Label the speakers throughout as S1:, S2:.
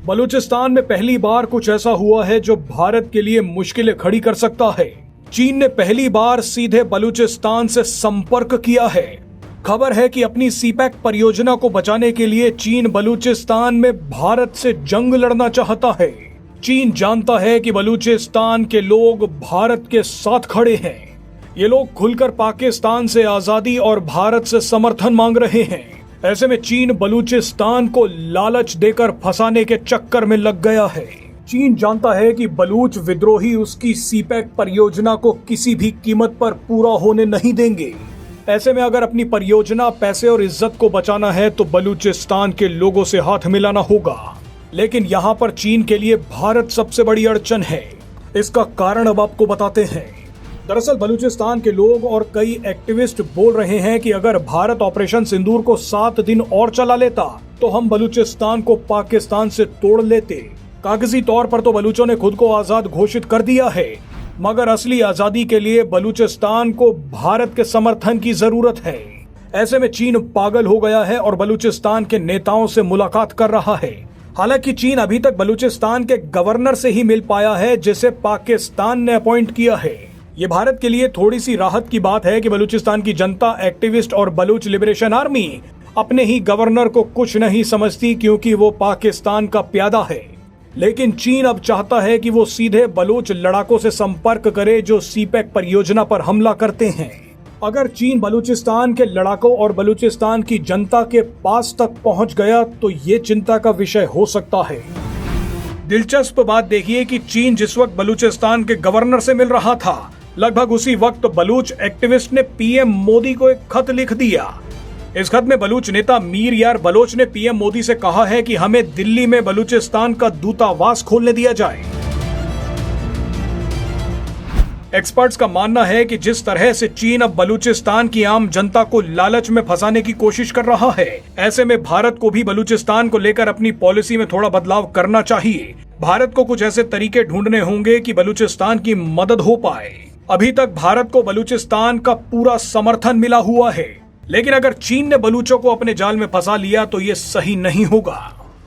S1: बलूचिस्तान में पहली बार कुछ ऐसा हुआ है जो भारत के लिए मुश्किलें खड़ी कर सकता है। चीन ने पहली बार सीधे बलूचिस्तान से संपर्क किया है। खबर है कि अपनी सीपैक परियोजना को बचाने के लिए चीन बलूचिस्तान में भारत से जंग लड़ना चाहता है। चीन जानता है कि बलूचिस्तान के लोग भारत के साथ खड़े हैं। ये लोग खुलकर पाकिस्तान से आजादी और भारत से समर्थन मांग रहे हैं। ऐसे में चीन बलूचिस्तान को लालच देकर फंसाने के चक्कर में लग गया है। चीन जानता है कि बलूच विद्रोही उसकी सीपैक परियोजना को किसी भी कीमत पर पूरा होने नहीं देंगे। ऐसे में अगर अपनी परियोजना, पैसे और इज्जत को बचाना है तो बलूचिस्तान के लोगों से हाथ मिलाना होगा। लेकिन यहाँ पर चीन के लिए भारत सबसे बड़ी अड़चन है। इसका कारण अब आपको बताते हैं। दरअसल बलूचिस्तान के लोग और कई एक्टिविस्ट बोल रहे हैं कि अगर भारत ऑपरेशन सिंदूर को 7 दिन और चला लेता तो हम बलूचिस्तान को पाकिस्तान से तोड़ लेते। कागजी तौर पर तो बलूचों ने खुद को आजाद घोषित कर दिया है, मगर असली आजादी के लिए बलूचिस्तान को भारत के समर्थन की जरूरत है। ऐसे में चीन पागल हो गया है और बलूचिस्तान के नेताओं से मुलाकात कर रहा है। हालांकि चीन अभी तक बलूचिस्तान के गवर्नर से ही मिल पाया है, जिसे पाकिस्तान ने अपॉइंट किया है। ये भारत के लिए थोड़ी सी राहत की बात है कि बलूचिस्तान की जनता, एक्टिविस्ट और बलूच लिबरेशन आर्मी अपने ही गवर्नर को कुछ नहीं समझती, क्योंकि वो पाकिस्तान का प्यादा है। लेकिन चीन अब चाहता है कि वो सीधे बलूच लड़ाकों से संपर्क करे जो सीपैक परियोजना पर हमला करते हैं। अगर चीन बलूचिस्तान के लड़ाकों और बलूचिस्तान की जनता के पास तक पहुंच गया तो ये चिंता का विषय हो सकता है। दिलचस्प बात देखिए कि चीन जिस वक्त बलूचिस्तान के गवर्नर से मिल रहा था, लगभग उसी वक्त बलूच एक्टिविस्ट ने पीएम मोदी को एक खत लिख दिया। इस खत में बलूच नेता मीर यार बलोच ने पीएम मोदी से कहा है कि हमें दिल्ली में बलूचिस्तान का दूतावास खोलने दिया जाए। एक्सपर्ट्स का मानना है कि जिस तरह से चीन अब बलूचिस्तान की आम जनता को लालच में फंसाने की कोशिश कर रहा है, ऐसे में भारत को भी बलूचिस्तान को लेकर अपनी पॉलिसी में थोड़ा बदलाव करना चाहिए। भारत को कुछ ऐसे तरीके ढूंढने होंगे कि बलूचिस्तान की मदद हो पाए। अभी तक भारत को बलूचिस्तान का पूरा समर्थन मिला हुआ है, लेकिन अगर चीन ने बलूचों को अपने जाल में फंसा लिया तो ये सही नहीं होगा।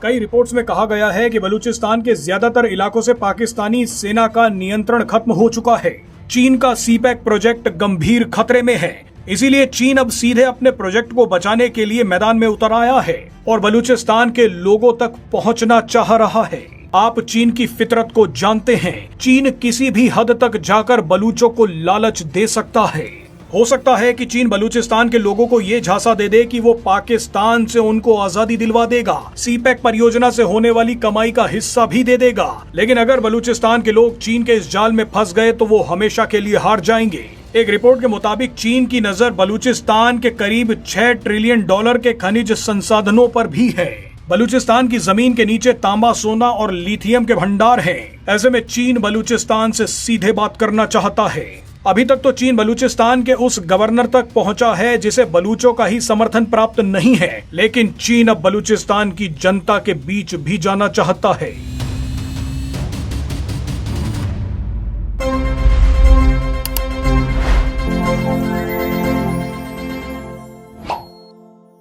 S1: कई रिपोर्ट्स में कहा गया है कि बलूचिस्तान के ज्यादातर इलाकों से पाकिस्तानी सेना का नियंत्रण खत्म हो चुका है। चीन का सीपैक प्रोजेक्ट गंभीर खतरे में है। इसीलिए चीन अब सीधे अपने प्रोजेक्ट को बचाने के लिए मैदान में उतर आया है और बलूचिस्तान के लोगों तक पहुंचना चाह रहा है। आप चीन की फितरत को जानते हैं। चीन किसी भी हद तक जाकर बलूचों को लालच दे सकता है। हो सकता है कि चीन बलूचिस्तान के लोगों को ये झांसा दे दे कि वो पाकिस्तान से उनको आजादी दिलवा देगा, सीपैक परियोजना से होने वाली कमाई का हिस्सा भी दे देगा। लेकिन अगर बलूचिस्तान के लोग चीन के इस जाल में फंस गए तो वो हमेशा के लिए हार जाएंगे। एक रिपोर्ट के मुताबिक चीन की नजर बलूचिस्तान के करीब $6 ट्रिलियन के खनिज संसाधनों पर भी है। बलूचिस्तान की जमीन के नीचे तांबा, सोना और लिथियम के भंडार हैं। ऐसे में चीन बलूचिस्तान से सीधे बात करना चाहता है। अभी तक तो चीन बलूचिस्तान के उस गवर्नर तक पहुंचा है जिसे बलूचों का ही समर्थन प्राप्त नहीं है, लेकिन चीन अब बलूचिस्तान की जनता के बीच भी जाना चाहता है।